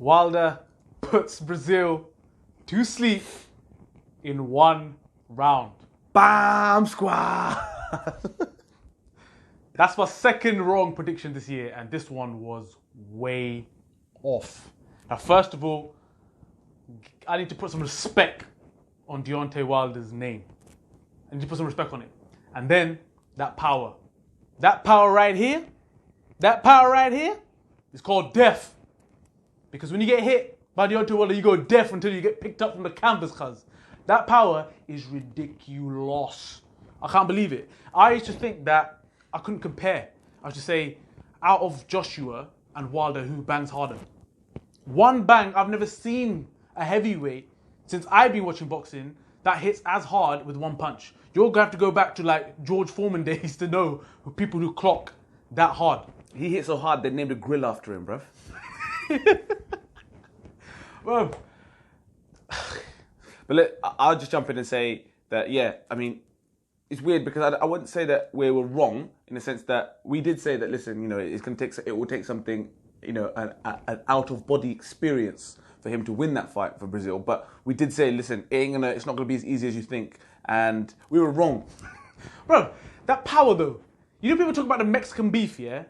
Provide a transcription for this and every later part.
Wilder puts Breazeale to sleep in 1 round. Bam squad. That's my second wrong prediction this year, and this one was way off. Now, first of all, I need to put some respect on Deontay Wilder's name. I need to put some respect on it. And then, that power. That power right here is called death. Because when you get hit by Deontay Wilder, you go deaf until you get picked up from the canvas, cuz. That power is ridiculous. I can't believe it. I used to think that I couldn't compare. I used to say, out of Joshua and Wilder, who bangs harder? One bang, I've never seen a heavyweight, since I've been watching boxing, that hits as hard with one punch. You're going to have to go back to like George Foreman days to know people who clock that hard. He hit so hard they named a grill after him, bruv. Bro. But look, I'll just jump in and say that, yeah, I mean, it's weird because I wouldn't say that we were wrong in the sense that we did say that, listen, you know, it will take something, you know, an out-of-body experience for him to win that fight for Breazeale. But we did say, listen, it's not going to be as easy as you think. And we were wrong. Bro, that power though. You know people talk about the Mexican beef, yeah?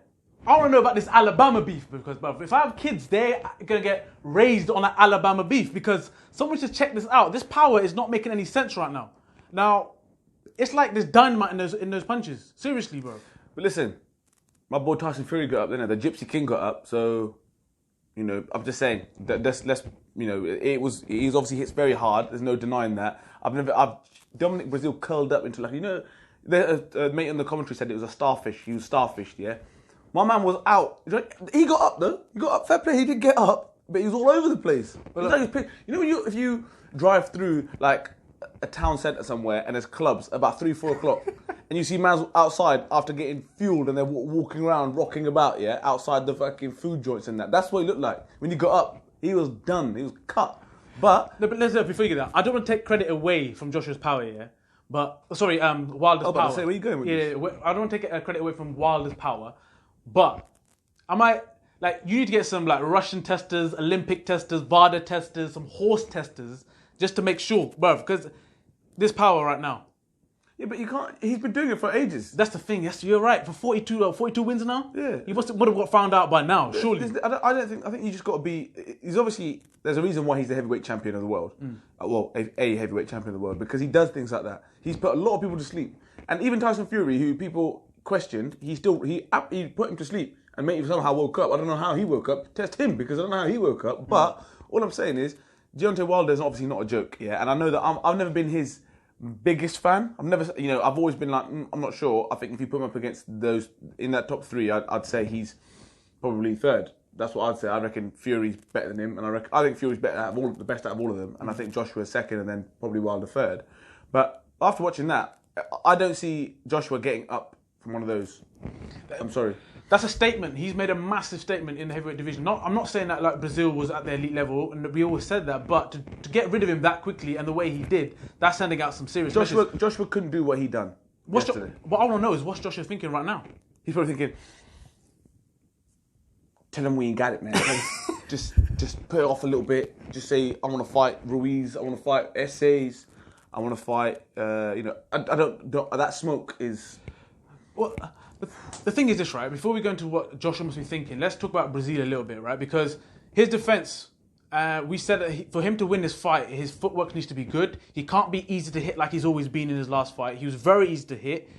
I want to know about this Alabama beef because, bro, if I have kids, they're going to get raised on that Alabama beef because someone should check this out. This power is not making any sense right now. Now, it's like there's dynamite in those punches. Seriously, bro. But listen, my boy Tyson Fury got up, didn't it? The Gypsy King got up, so, you know, I'm just saying that let's you know, he's obviously hits very hard. There's no denying that. Dominic Breazeale curled up into like, you know, the mate in the commentary said it was a starfish. He was starfished, yeah. My man was out. He got up though. He got up. Fair play. He did get up, but he was all over the place. You know, if you drive through like a town centre somewhere and there's clubs about 3-4 o'clock, and you see mans outside after getting fueled and they're walking around, rocking about, yeah, outside the fucking food joints and that. That's what he looked like when he got up. He was done. He was cut. But let's before you get that, I don't want to take credit away from Joshua's power, yeah. But Wilder's power. Say, where you going with this? Yeah, I don't want to take credit away from Wilder's power. But I might, like, you need to get some like Russian testers, Olympic testers, VADA testers, some horse testers, just to make sure, bruv, because this power right now. Yeah, but you can't. He's been doing it for ages. That's the thing. Yes, you're right. For 42 wins now. Yeah, he would have got found out by now. Surely. I think you just got to be. He's obviously. There's a reason why he's the heavyweight champion of the world. Well, a heavyweight champion of the world because he does things like that. He's put a lot of people to sleep, and even Tyson Fury, who people questioned, he put him to sleep and made him somehow woke up. I don't know how he woke up. Test him because I don't know how he woke up. But all I'm saying is, Deontay Wilder is obviously not a joke. Yeah, and I know that I've never been his biggest fan. I've always been like, I'm not sure. I think if you put him up against those in that top three, I'd say he's probably third. That's what I'd say. I reckon Fury's better than him, and I think Fury's better the best out of all of them. And I think Joshua's second, and then probably Wilder third. But after watching that, I don't see Joshua getting up from one of those. I'm sorry. That's a statement. He's made a massive statement in the heavyweight division. I'm not saying that like Breazeale was at the elite level, and we always said that, but to get rid of him that quickly and the way he did, that's sending out some serious messages. Joshua couldn't do what he done yesterday. What I want to know is what's Joshua thinking right now? He's probably thinking, tell him we ain't got it, man. just put it off a little bit. Just say, I want to fight Ruiz. I want to fight Essays. I want to fight, I don't, that smoke is... Well, the thing is this, right? Before we go into what Joshua must be thinking, let's talk about Breazeale a little bit, right? Because his defense, we said that for him to win this fight, his footwork needs to be good. He can't be easy to hit like he's always been in his last fight. He was very easy to hit.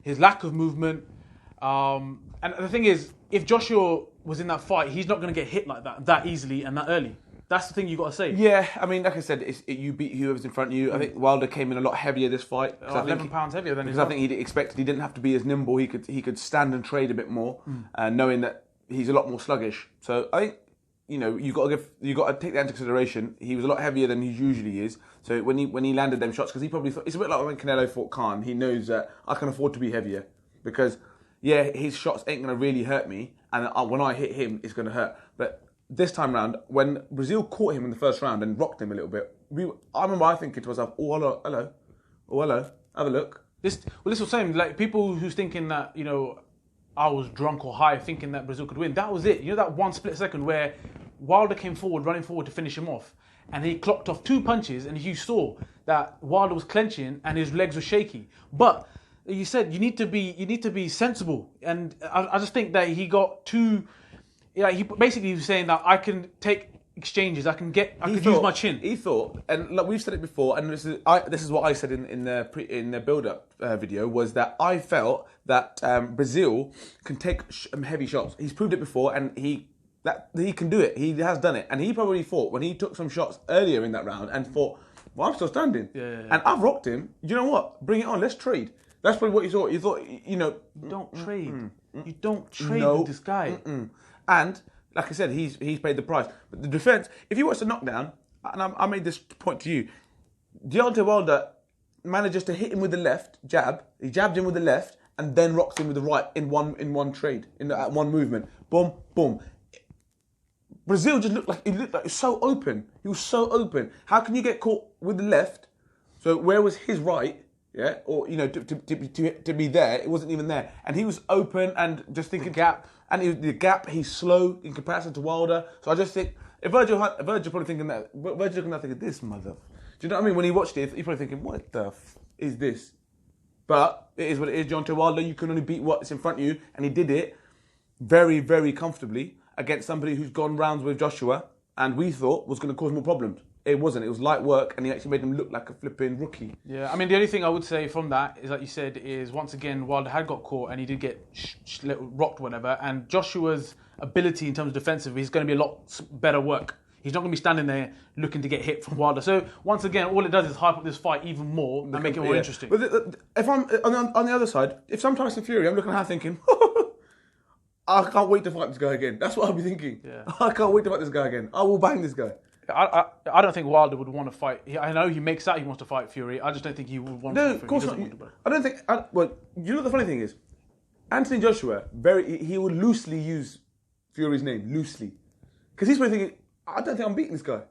His lack of movement. And the thing is, if Joshua was in that fight, he's not going to get hit like that easily and that early. That's the thing you got to say. Yeah, I mean, like I said, you beat whoever's in front of you. I think Wilder came in a lot heavier this fight. 11 pounds heavier than his. Because I think he expected he didn't have to be as nimble. He could stand and trade a bit more, knowing that he's a lot more sluggish. So I think you got to take that into consideration. He was a lot heavier than he usually is. So when he landed them shots, because he probably thought it's a bit like when Canelo fought Khan. He knows that I can afford to be heavier because his shots ain't gonna really hurt me, and when I hit him, it's gonna hurt. But this time round, when Breazeale caught him in the first round and rocked him a little bit, I remember thinking to myself, oh, hello, have a look. This was saying, like, people who's thinking that, I was drunk or high thinking that Breazeale could win. That was it. That one split second where Wilder came forward, running forward to finish him off, and he clocked off 2 punches, and you saw that Wilder was clenching and his legs were shaky. But you said you need to be sensible, and I just think that he got too. Yeah, he basically was saying that I can take exchanges, I can use my chin. He thought, and like we've said it before, and this is what I said in the build-up video, was that I felt that Breazeale can take heavy shots. He's proved it before, and he can do it. He has done it, and he probably thought when he took some shots earlier in that round and thought, well, I'm still standing, and I've rocked him. You know what? Bring it on. Let's trade. That's probably what you thought. You thought, you know, you don't trade. You don't trade with this guy. And like I said, he's paid the price. But the defense, if you watch the knockdown, and I made this point to you, Deontay Wilder manages to hit him with the left jab. He jabbed him with the left and then rocks him with the right in one trade, at one movement. Boom, boom. Breazeale just looked like he was so open. He was so open. How can you get caught with the left? So where was his right? Yeah, or you know, to be there, it wasn't even there, and he was open and just thinking gap. And the gap, he's slow in comparison to Wilder. So I just think, if Virgil probably thinking that, Virgil's looking at thinking, this mother. Do you know what I mean? When he watched it, he's probably thinking, what the is this? But it is what it is, Deontay Wilder. You can only beat what's in front of you, and he did it very, very comfortably against somebody who's gone rounds with Joshua, and we thought was going to cause more problems. It wasn't. It was light work, and he actually made him look like a flipping rookie. Yeah, I mean, the only thing I would say from that is, like you said, is once again, Wilder had got caught, and he did get rocked, whatever, and Joshua's ability in terms of defensive, he's going to be a lot better work. He's not going to be standing there looking to get hit from Wilder. So, once again, all it does is hype up this fight even more and make it more interesting. But if I'm on the other side, if I'm Tyson Fury, I'm looking at her thinking, I can't wait to fight this guy again. That's what I'll be thinking. Yeah. I can't wait to fight this guy again. I will bang this guy. I don't think Wilder would want to fight. I know he makes out he wants to fight Fury. I just don't think he would want to fight Fury. No, of course not. I don't think... well, you know what the funny thing is? Anthony Joshua, he would loosely use Fury's name, loosely. Because he's probably thinking, I don't think I'm beating this guy.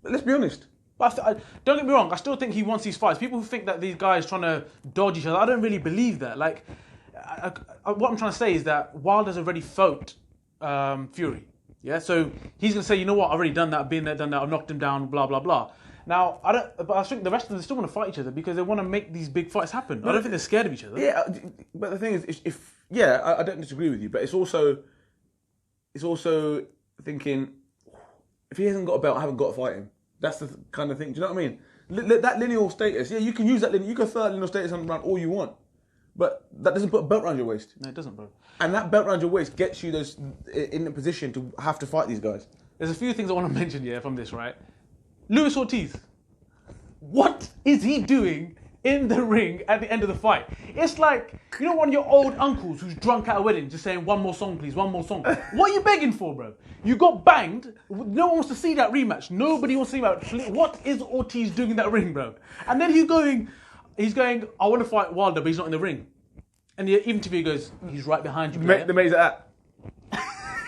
But let's be honest. But don't get me wrong, I still think he wants these fights. People who think that these guys trying to dodge each other, I don't really believe that. Like, what I'm trying to say is that Wilder's already fought Fury. Yeah, so he's going to say, you know what, I've already done that, I've been there, done that, I've knocked him down, blah, blah, blah. Now, but I think the rest of them still want to fight each other because they want to make these big fights happen. I don't think they're scared of each other. Yeah, but the thing is, I don't disagree with you, but it's also thinking, if he hasn't got a belt, I haven't got to fight him. That's the kind of thing, do you know what I mean? That lineal status, yeah, you can use that, you can throw that lineal status around all you want, but that doesn't put a belt around your waist. No, it doesn't, bro. And that belt around your waist gets you in a position to have to fight these guys. There's a few things I want to mention here from this, right? Luis Ortiz. What is he doing in the ring at the end of the fight? It's like, you know, one of your old uncles who's drunk at a wedding just saying, one more song, please, one more song. What are you begging for, bro? You got banged. No one wants to see that rematch. Nobody wants to see that. What is Ortiz doing in that ring, bro? And then he's going, I want to fight Wilder, but he's not in the ring. And the interview goes, he's right behind you, player. The maze at that.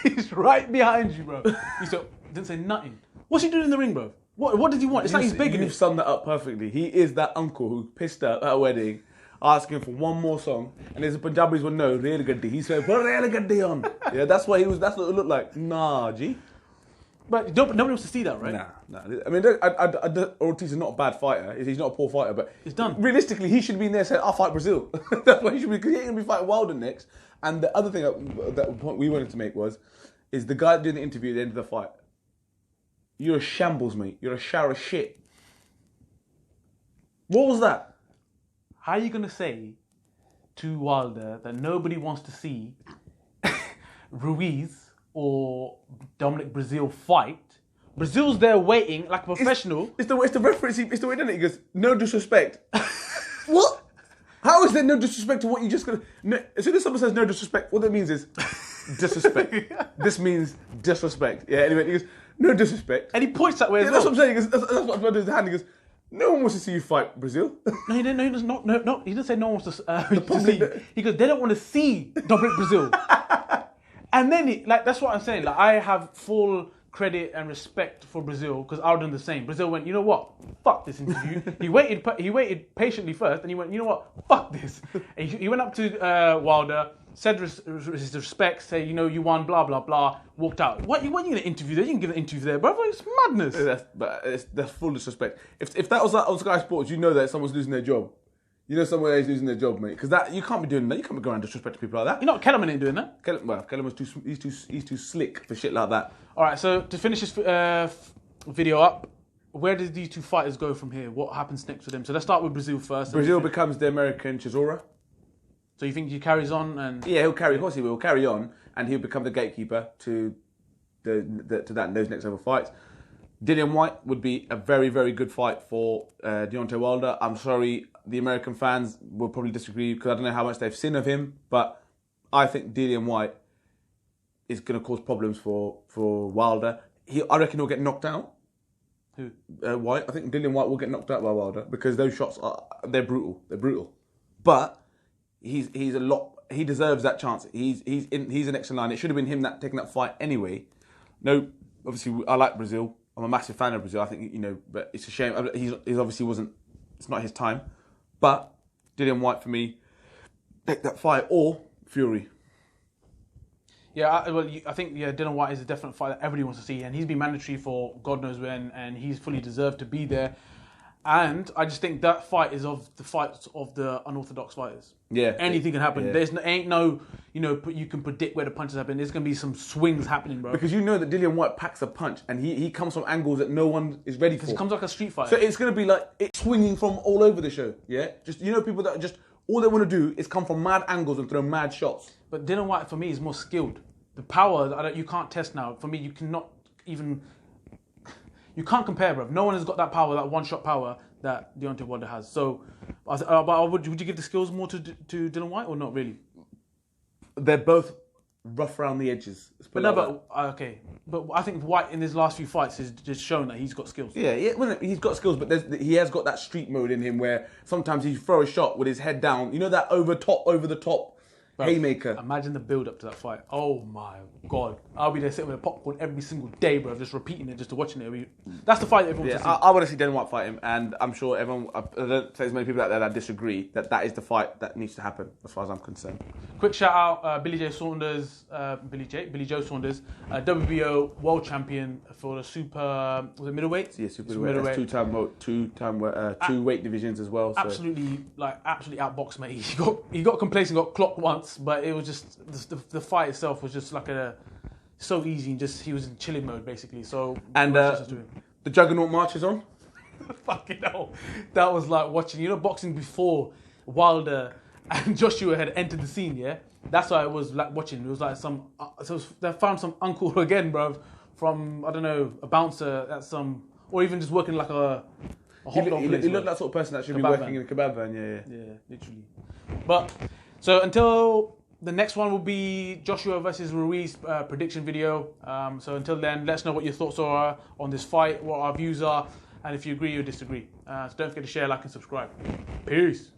He's right behind you, bro. He didn't say nothing. What's he doing in the ring, bro? What does he want? It's like he's begging. You've summed that up perfectly. He is that uncle who pissed out at a wedding, asking for one more song, and there's the Punjabis will know, Real Gaddi. He said, put Real Gaddi on. Yeah, that's what it looked like. Nah, G. But nobody wants to see that, right? Nah. I mean, Ortiz is not a bad fighter. He's not a poor fighter, but it's done. Realistically, he should be in there saying, I'll fight Breazeale. That's what he should be, because he ain't going to be fighting Wilder next. And the other thing that point we wanted to make is the guy doing the interview at the end of the fight. You're a shambles, mate. You're a shower of shit. What was that? How are you going to say to Wilder that nobody wants to see Ruiz or Dominic Breazeale fight? Breazeale's there waiting like a professional. It's the reference. It's the way, doesn't it? He goes, no disrespect. What? How is there no disrespect to what you just got? No, as soon as someone says no disrespect, what that means is disrespect. This means disrespect. Yeah. Anyway, he goes, no disrespect. And he points that way as well. That's what I'm saying. He goes, that's what I'm doing his hand. He goes, no one wants to see you fight Breazeale. No, he didn't. No, he does not. No, he didn't say no one wants to see. He goes, they don't want to see Dominic Breazeale. And then, that's what I'm saying. Like, I have full credit and respect for Breazeale because I would have done the same. Breazeale went, you know what? Fuck this interview. He waited patiently first, and he went, you know what? Fuck this. And he went up to Wilder. said his respects, say, you know, you won, blah, blah, blah, walked out. What are you going to interview there? You can give an interview there, brother. It's madness. That's full disrespect. If that was like on Sky Sports, you know that someone's losing their job. You know someone is losing their job, mate. Because that you can't be doing that. You can't be going around disrespecting people like that. You know, Kellerman ain't doing that. Kellerman's he's too slick for shit like that. All right, so to finish this video up, where did these two fighters go from here? What happens next with them? So let's start with Breazeale first. Breazeale becomes the American Chisora. So you think he carries on and... Yeah, of course he will carry on, and he'll become the gatekeeper to those next level fights. Dillian Whyte would be a very, very good fight for Deontay Wilder. I'm sorry, the American fans will probably disagree because I don't know how much they've seen of him, but I think Dillian Whyte is going to cause problems for Wilder. I reckon he'll get knocked out. Who? Whyte. I think Dillian Whyte will get knocked out by Wilder because those shots they're brutal. They're brutal, but he's a lot. He deserves that chance. He's an excellent line. It should have been him taking that fight anyway. No, obviously I like Breazeale. I'm a massive fan of Breazeale. I think, you know, but it's a shame. He's obviously wasn't. It's not his time. But Dillian Whyte for me, take that fight or Fury. Yeah, I think Dillian Whyte is a definite fight that everybody wants to see, and he's been mandatory for God knows when, and he's fully deserved to be there. And I just think that fight is of the fights of the unorthodox fighters. Yeah, anything can happen. Yeah. Ain't no, you know, you can predict where the punches happen. There's gonna be some swings happening, bro. Because you know that Dillian Whyte packs a punch, and he comes from angles that no one is ready for. He comes like a street fighter. So it's gonna be like it's swinging from all over the show. Yeah, just you know, people that are just all they want to do is come from mad angles and throw mad shots. But Dillian Whyte for me is more skilled. The power you can't test now. For me, you cannot even. You can't compare, bro. No one has got that power, that one-shot power that Deontay Wilder has. So, but would you give the skills more to Dillian Whyte or not really? They're both rough around the edges. But no, okay. But I think Whyte in his last few fights has just shown that he's got skills. Yeah, well, he's got skills, but he has got that street mode in him where sometimes he throw a shot with his head down. You know that over the top. Bro, haymaker. Imagine the build up to that fight. Oh my God. I'll be there sitting with a popcorn every single day, bro, just repeating it, just watching it. That's the fight everyone wants to see. I want to see Dillian Whyte fight him, and I'm sure everyone, I don't say there's many people out there that disagree, that is the fight that needs to happen, as far as I'm concerned. Quick shout out, Billy Joe Saunders, WBO world champion for the super, was it middleweight? Yeah, super middleweight. Two weight divisions as well. So. Absolutely outboxed, mate. He got complacent, got clocked once. But it was just the fight itself was just like so easy and just he was in chilling mode basically. So the Juggernaut march is on. Fucking hell, that was like watching boxing before Wilder and Joshua had entered the scene. Yeah, that's why it was like watching. It was like they found some uncle again, bro, from I don't know a bouncer at or even just working like a hot dog place. He looked like that sort of person that should be working in a kebab van. Yeah, literally. But. So until the next one will be Joshua versus Ruiz prediction video. So until then, let us know what your thoughts are on this fight, what our views are, and if you agree or disagree. So don't forget to share, like, and subscribe. Peace.